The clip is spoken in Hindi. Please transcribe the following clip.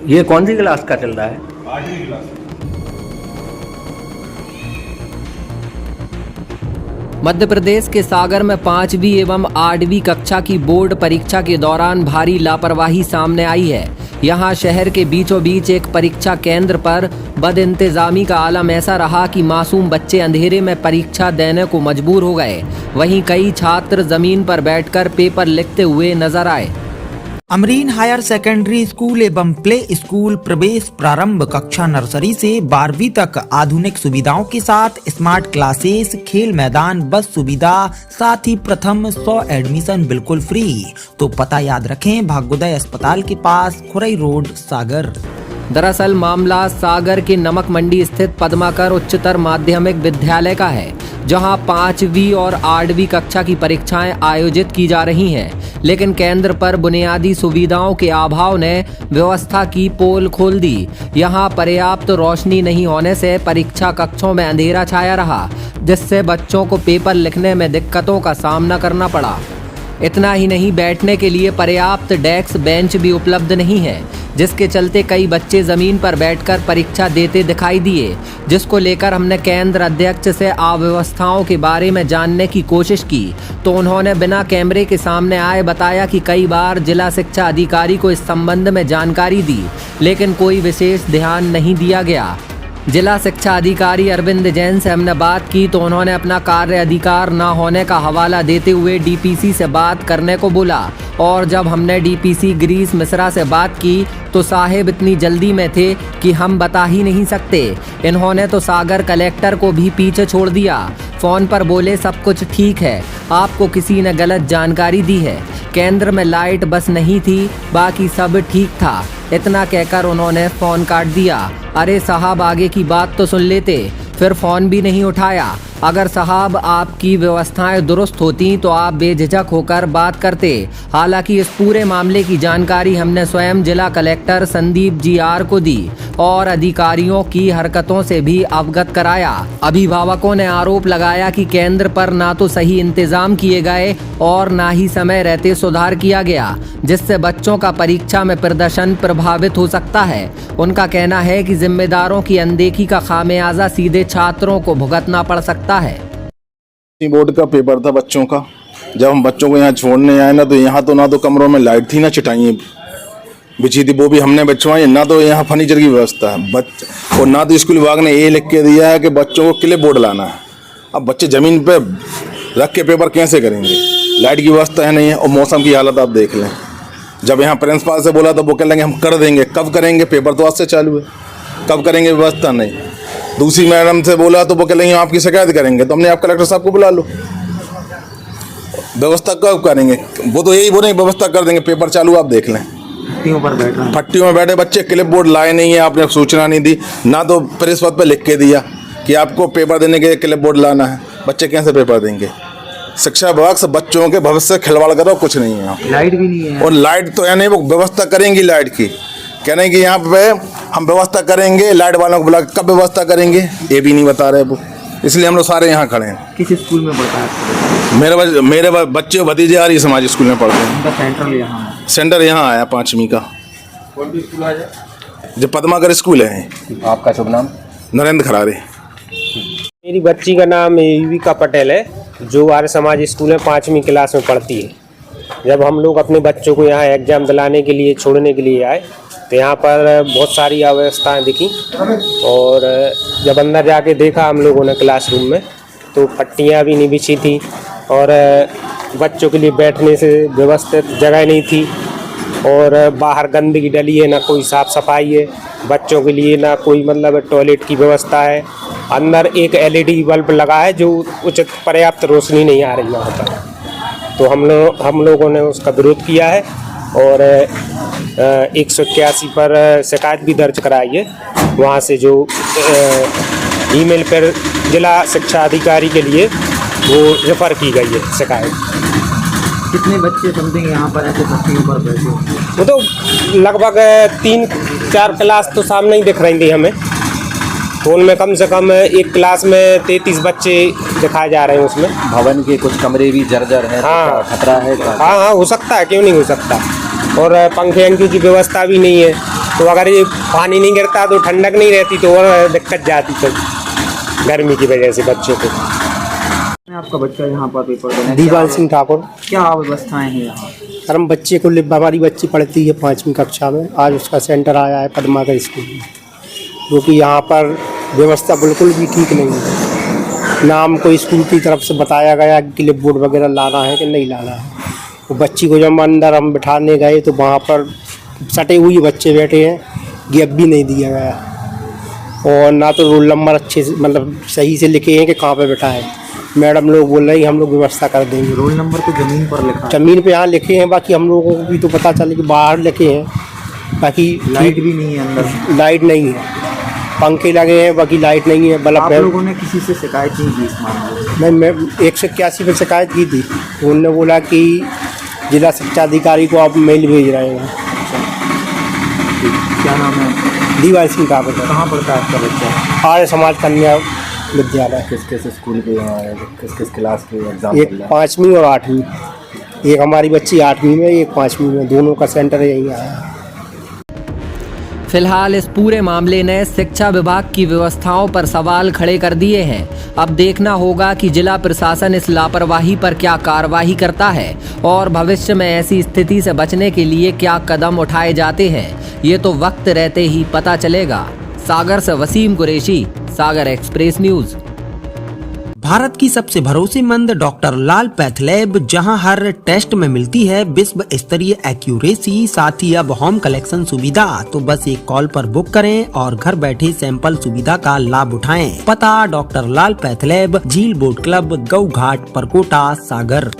ये कौन सी क्लास का चल रहा है? 8वीं क्लास। मध्य प्रदेश के सागर में 5वीं एवं 8वीं कक्षा की बोर्ड परीक्षा के दौरान भारी लापरवाही सामने आई है। यहां शहर के बीचों बीच एक परीक्षा केंद्र पर बदइंतजामी का आलम ऐसा रहा कि मासूम बच्चे अंधेरे में परीक्षा देने को मजबूर हो गए। वहीं कई छात्र जमीन पर बैठकर पेपर लिखते हुए नजर आए। अमरीन हायर सेकेंडरी स्कूल एवं प्ले स्कूल प्रवेश प्रारंभ कक्षा नर्सरी से 12वीं तक आधुनिक सुविधाओं के साथ स्मार्ट क्लासेस, खेल मैदान, बस सुविधा, साथ ही प्रथम 100 एडमिशन बिल्कुल फ्री। तो पता याद रखें, भाग्योदय अस्पताल के पास, खुरई रोड, सागर। दरअसल मामला सागर के नमक मंडी स्थित पद्माकर उच्चतर माध्यमिक विद्यालय का है, जहां 5वीं और 8वीं कक्षा की परीक्षाएं आयोजित की जा रही हैं, लेकिन केंद्र पर बुनियादी सुविधाओं के अभाव ने व्यवस्था की पोल खोल दी। यहां पर्याप्त रोशनी नहीं होने से परीक्षा कक्षों में अंधेरा छाया रहा, जिससे बच्चों को पेपर लिखने में दिक्कतों का सामना करना पड़ा। इतना ही नहीं, बैठने के लिए पर्याप्त डेस्क बेंच भी उपलब्ध नहीं है, जिसके चलते कई बच्चे जमीन पर बैठकर परीक्षा देते दिखाई दिए, जिसको लेकर हमने केंद्र अध्यक्ष से अव्यवस्थाओं के बारे में जानने की कोशिश की, तो उन्होंने बिना कैमरे के सामने आए बताया कि कई बार जिला शिक्षा अधिकारी को इस संबंध में जानकारी दी, लेकिन कोई विशेष ध्यान नहीं दिया गया। जिला शिक्षा अधिकारी अरविंद जैन से हमने बात की तो उन्होंने अपना कार्य अधिकार न होने का हवाला देते हुए डीपीसी से बात करने को बोला, और जब हमने डीपीसी गिरीश मिश्रा से बात की तो साहेब इतनी जल्दी में थे कि हम बता ही नहीं सकते। इन्होंने तो सागर कलेक्टर को भी पीछे छोड़ दिया। फोन पर बोले सब कुछ ठीक है, आपको किसी ने गलत जानकारी दी है, केंद्र में लाइट बस नहीं थी, बाकी सब ठीक था। इतना कहकर उन्होंने फोन काट दिया। अरे साहब, आगे की बात तो सुन लेते। फिर फोन भी नहीं उठाया। अगर साहब आपकी व्यवस्थाएं दुरुस्त होती तो आप बेझिझक होकर बात करते। हालांकि इस पूरे मामले की जानकारी हमने स्वयं जिला कलेक्टर संदीप जी.आर. को दी और अधिकारियों की हरकतों से भी अवगत कराया। अभिभावकों ने आरोप लगाया कि केंद्र पर ना तो सही इंतजाम किए गए और ना ही समय रहते सुधार किया गया, जिससे बच्चों का परीक्षा में प्रदर्शन प्रभावित हो सकता है। उनका कहना है कि जिम्मेदारों की अनदेखी का खामियाजा सीधे छात्रों को भुगतना पड़ सकता है। बोर्ड का पेपर था बच्चों का। जब हम बच्चों को यहाँ छोड़ने आए ना, तो यहाँ तो ना तो कमरों में लाइट थी, ना चटाइयाँ बिछी थी, वो भी हमने बिछवाई, ना तो यहाँ फर्नीचर की व्यवस्था है और ना तो स्कूल विभाग ने ये लिख के दिया है कि बच्चों को क्लिप बोर्ड लाना है। अब बच्चे जमीन पे रख के पेपर कैसे करेंगे? लाइट की व्यवस्था है नहीं है, और मौसम की हालत आप देख लें। जब यहाँ प्रिंसिपल से बोला तो वो कह लेंगे हम कर देंगे। कब करेंगे? पेपर तो आज से चालू है, कब करेंगे? व्यवस्था नहीं। दूसरी मैडम से बोला तो वो कह लेंगे आपकी शिकायत करेंगे। तो हमने आप कलेक्टर साहब को बुला लो, व्यवस्था कब करेंगे? वो तो यही बोलेंगे व्यवस्था कर देंगे, पेपर चालू आप देख लें। फट्टियों में बैठे बच्चे, क्लिप बोर्ड लाए नहीं है, आपने सूचना नहीं दी, ना तो प्रिंसिपल पे लिख के दिया कि आपको पेपर देने के लिए क्लिप बोर्ड लाना है। बच्चे कैसे पेपर देंगे? शिक्षा विभाग से बच्चों के भविष्य से खिलवाड़ करो, कुछ नहीं है। लाइट भी नहीं है, और लाइट तो है नहीं, वो व्यवस्था करेंगी लाइट की। कह रहे हैं कि यहाँ पे हम व्यवस्था करेंगे, लाइट वालों को बुला, कब व्यवस्था करेंगे ये भी नहीं बता रहे वो। इसलिए हम लोग सारे यहाँ खड़े हैं। किस स्कूल में पढ़ता है? मेरे बच्चे भतीजे आर्य समाज स्कूल में पढ़ते हैं। सेंटर यहाँ आया 5वीं का। कौन सी स्कूल है? जो पद्माकर स्कूल है। आपका शुभ नाम? नरेंद्र खरारे। मेरी बच्ची का नाम युविका पटेल है, जो आर्य समाज स्कूल में 5वीं क्लास में पढ़ती है। जब हम लोग अपने बच्चों को यहाँ एग्जाम दिलाने के लिए, छोड़ने के लिए आए, तो यहाँ पर बहुत सारी अव्यवस्थाएं दिखी, और जब अंदर जाके देखा हम लोगों ने क्लासरूम में, तो पट्टियाँ भी नहीं बिछी थी, और बच्चों के लिए बैठने से व्यवस्थित जगह नहीं थी, और बाहर गंदगी डली है, ना कोई साफ़ सफाई है बच्चों के लिए, ना कोई मतलब टॉयलेट की व्यवस्था है। अंदर एक LED बल्ब लगा है जो उचित पर्याप्त रोशनी नहीं आ रही वहाँ पर। तो हम लोगों ने उसका विरोध किया है और 181 पर शिकायत भी दर्ज कराई है। वहाँ से जो ईमेल पर जिला शिक्षा अधिकारी के लिए वो रेफर की गई है शिकायत। कितने बच्चे समथिंग यहाँ पर ऐसे पट्टियों पर बैठे होंगे? वो तो लगभग 3-4 क्लास तो सामने ही दिख रही थी हमें। तो उनमें कम से कम एक क्लास में 33 बच्चे दिखाए जा रहे हैं। उसमें भवन के कुछ कमरे भी जर्जर हैं। हाँ, खतरा है। हाँ, हो सकता है, क्यों नहीं हो सकता। और पंखे अंखे की व्यवस्था भी नहीं है। तो अगर ये पानी नहीं गिरता तो ठंडक नहीं रहती तो और दिक्कत जाती तो गर्मी की वजह से बच्चों को। आपका बच्चा यहाँ पर पेपर देने दीवान सिंह ठाकुर। क्या व्यवस्थाएं हैं यहाँ? सर हम बच्चे को हमारी बच्ची पढ़ती है 5वीं कक्षा में, आज उसका सेंटर आया है पद्माकर स्कूल में, क्योंकि यहाँ पर व्यवस्था बिल्कुल भी ठीक नहीं है। ना हमको स्कूल की तरफ से बताया गया कि क्लिप बोर्ड वगैरह लाना है कि नहीं लाना है। वो बच्ची को जब अंदर हम बिठाने गए तो वहाँ पर सटे हुए बच्चे बैठे हैं, गैप भी नहीं दिया गया और ना तो रोल नंबर अच्छे से मतलब सही से लिखे हैं कि कहाँ पे बैठा है। मैडम लोग बोल रही हम लोग व्यवस्था कर देंगे। रोल नंबर तो जमीन पर लिखा है। जमीन पे यहाँ लिखे हैं, बाकी हम लोगों को भी तो पता चले कि बाहर लिखे हैं, बाकी लाइट भी नहीं है अंदर। लाइट नहीं है, पंखे लगे हैं बाकी लाइट नहीं है, बल्ब आप है। लोगों ने किसी से शिकायत नहीं की इस मामले में? मैं 181 पे शिकायत की थी, तो उन्होंने बोला कि जिला शिक्षा अधिकारी को आप मेल भेज रहे हैं। क्या नाम है? दीवान सिंह ठाकुर। कहाँ पढ़ता है आपका बच्चा? आर्य समाज कन्या विद्यालय। किस किस स्कूल के किस किस क्लास के एग्जाम एक 5वीं और 8वीं, एक हमारी बच्ची 8वीं में, एक 5वीं में, दोनों का सेंटर यहीं आया है। फिलहाल इस पूरे मामले ने शिक्षा विभाग की व्यवस्थाओं पर सवाल खड़े कर दिए हैं। अब देखना होगा कि जिला प्रशासन इस लापरवाही पर क्या कार्रवाई करता है और भविष्य में ऐसी स्थिति से बचने के लिए क्या कदम उठाए जाते हैं, ये तो वक्त रहते ही पता चलेगा। सागर से वसीम कुरैशी, सागर एक्सप्रेस न्यूज। भारत की सबसे भरोसेमंद डॉक्टर लाल पैथलैब, जहां हर टेस्ट में मिलती है विश्व स्तरीय एक्यूरेसी, साथ ही अब होम कलेक्शन सुविधा। तो बस एक कॉल पर बुक करें और घर बैठे सैंपल सुविधा का लाभ उठाएं। पता डॉक्टर लाल पैथलैब, झील बोट क्लब, गऊ घाट, परकोटा, सागर।